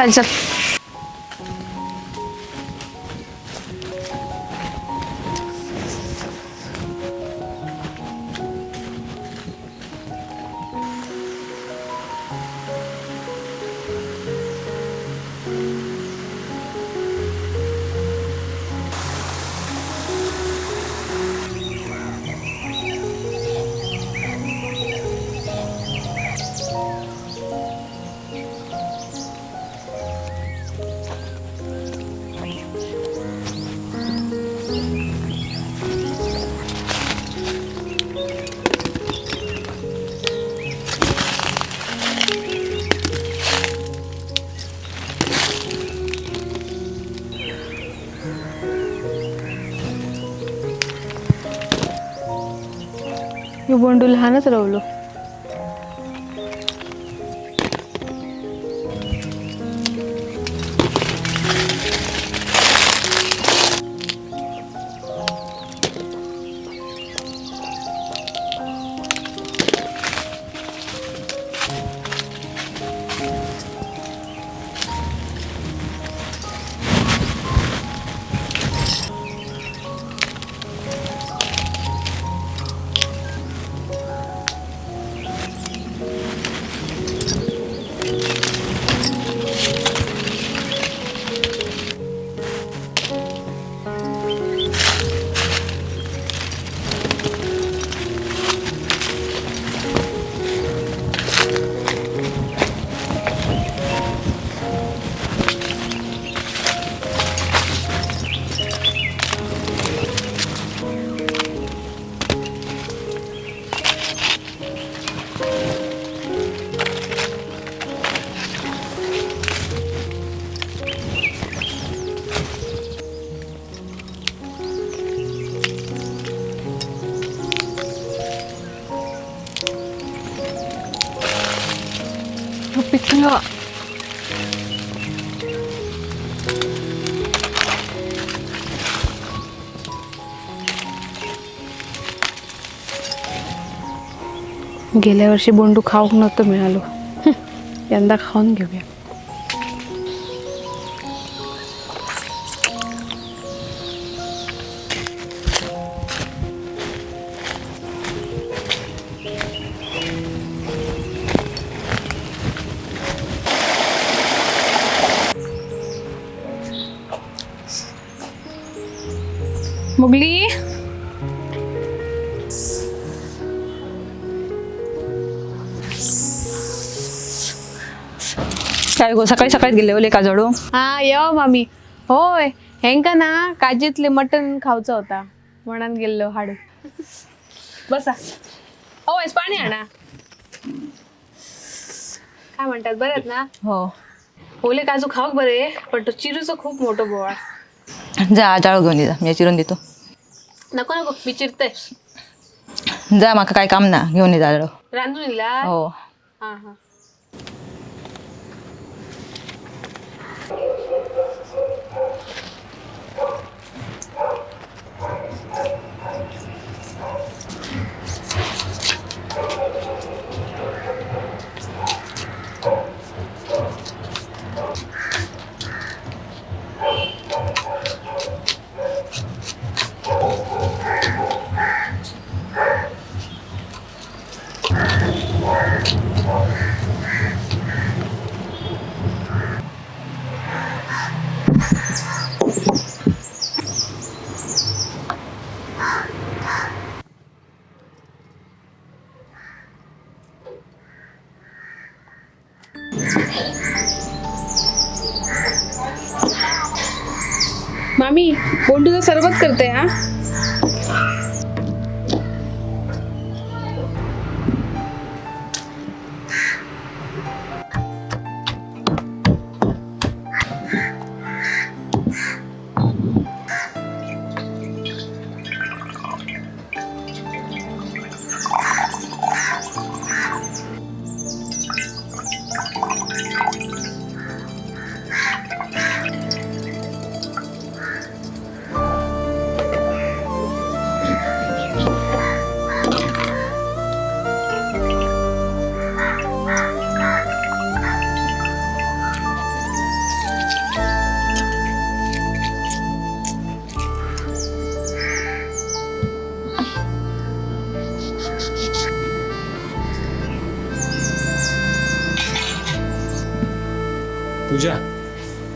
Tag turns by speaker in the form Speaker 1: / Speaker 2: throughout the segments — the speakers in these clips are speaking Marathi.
Speaker 1: चल चल. हे बोंडू लहानच रवलो. पिकलं. गेल्या वर्षी बोंडू खाऊक नव्हतं मिळालो. यंदा खाऊन घेऊया. मुगली
Speaker 2: काय गो सकाळी सकाळीच गेले ओले का जडू.
Speaker 1: हा येव मामी. होय हेंका ना काजीतले मटन खाऊचा होता म्हणून गेलो हाडू. बसा. होय पाणी आणा. काय म्हणतात बरे आहेत ना.
Speaker 2: हो
Speaker 1: ओले काजू खाऊक बरे पण तो चिरूचं खूप मोठं बोवाळ.
Speaker 2: जा जाळू घेऊन ये जा मी चिरून देतो.
Speaker 1: नको नको मी चिरते.
Speaker 2: जा माका काय काम ना घेऊन ये जाळू.
Speaker 1: रांधून येला.
Speaker 2: हो
Speaker 1: हा हा. मामी बोंडूचं सरबत करते हा.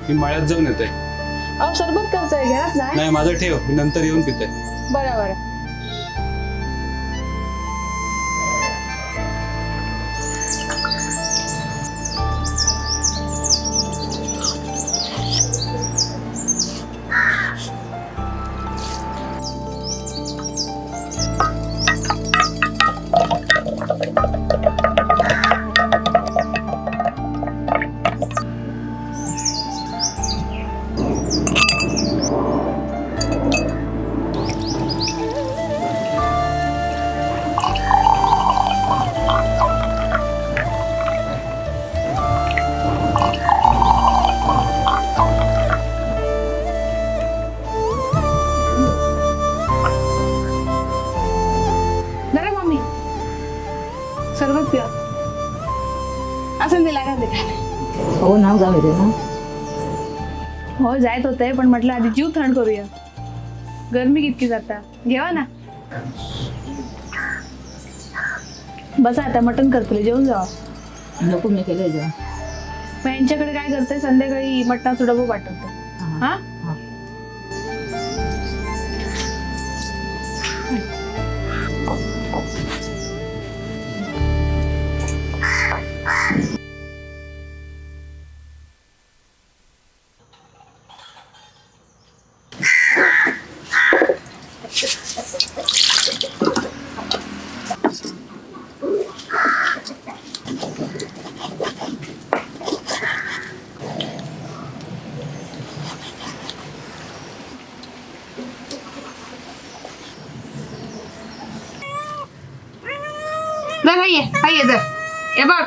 Speaker 3: मी माळ्यात जाऊन येतोय.
Speaker 1: अहो सरबत करतोय घरात नाही.
Speaker 3: नाही माझं ठेव, मी नंतर येऊन पितोय.
Speaker 1: बरं बरं. जरा मम्मी सरबत पिया. असं दिला का ते?
Speaker 2: हो ना जाऊ दे ना.
Speaker 1: हो जायत होते पण म्हटलं आधी जीव थंड करूया. गरमी कितकी जाता. घेवा ना. बसा आता मटण करतले जेवून जावा.
Speaker 2: नको मी केलंय जेवण.
Speaker 1: मग यांच्याकडे काय करते संध्याकाळी मटणाचं डबं पाठवते. हा बघ हाय जर हे बघ.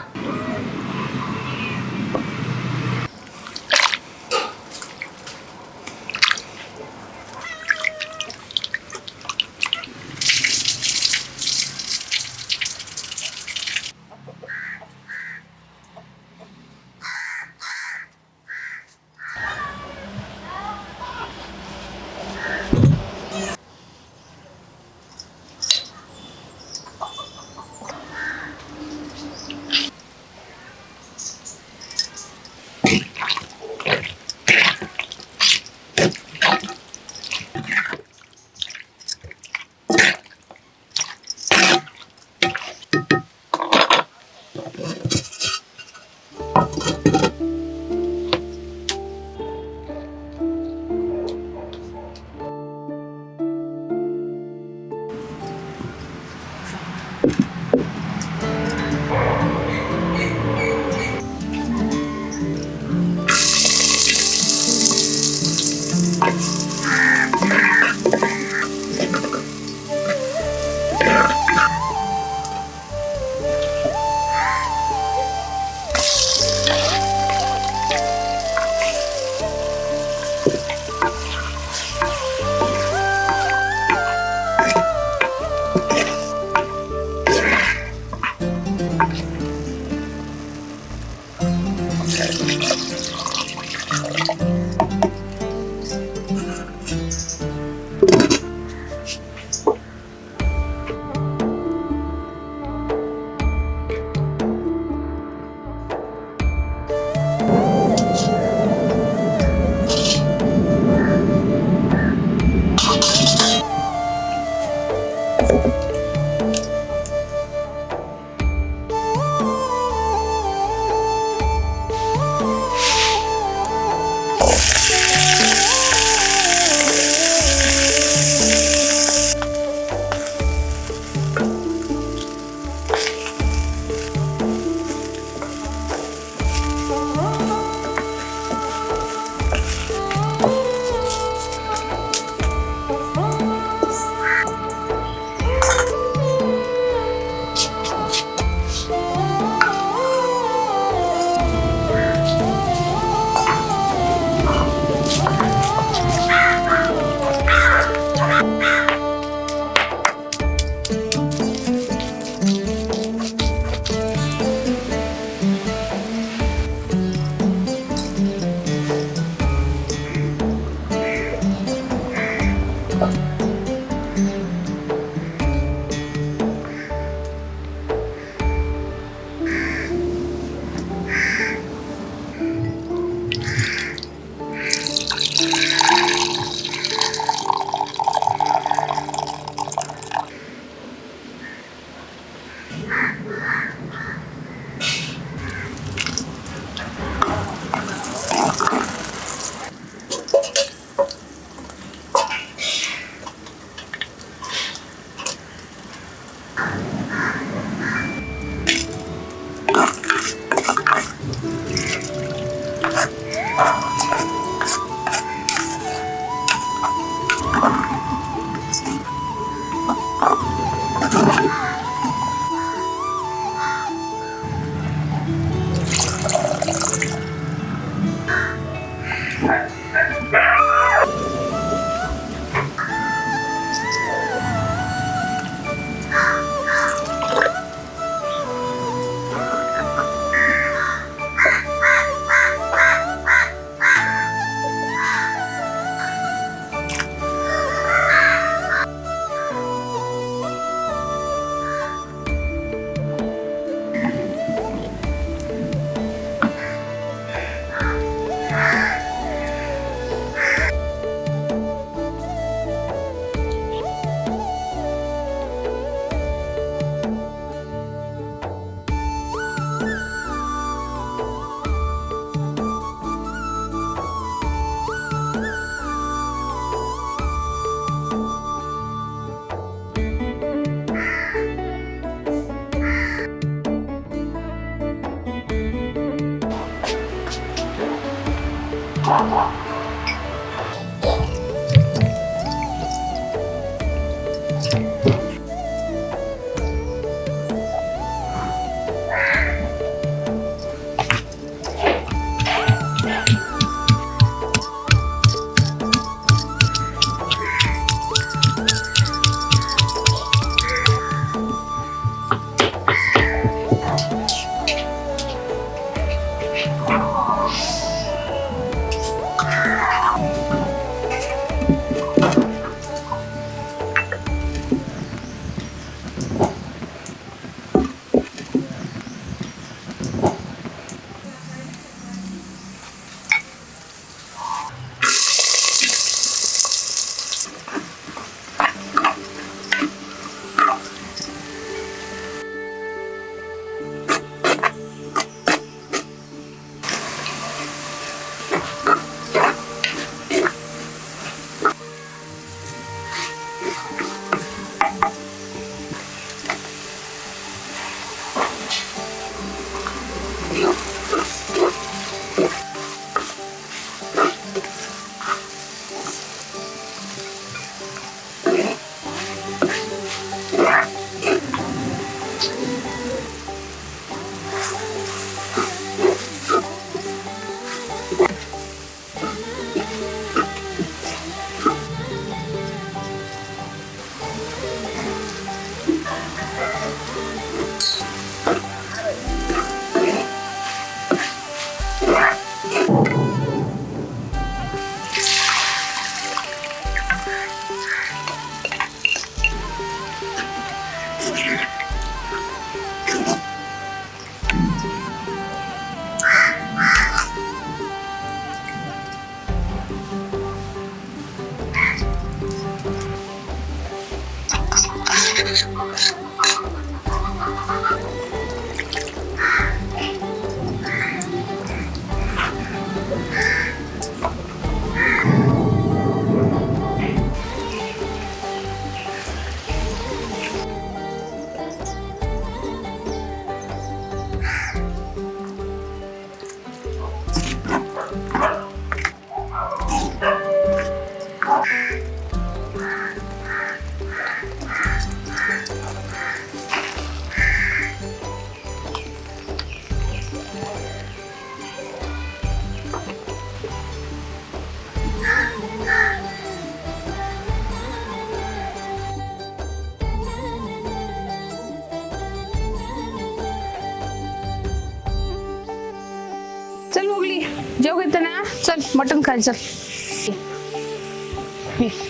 Speaker 1: चल मोगली, जेव घेते ना, चल मटण खाय चल.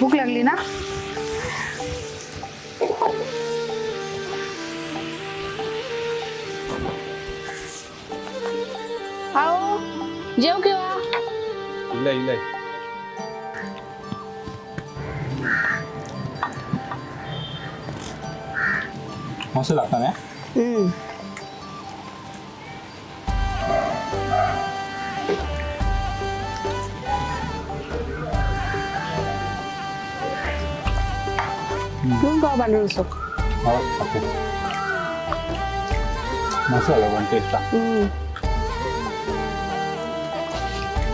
Speaker 1: भूक लागली ना. आओ जेव केव्हा.
Speaker 3: इलाय इलाय. मस्त लागतं ना.
Speaker 1: घेऊन पाव बांधून असो.
Speaker 3: मस्त झालं पण टेस्टला.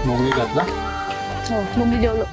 Speaker 3: मोगली घातला.
Speaker 1: हो मोगली जेवलो.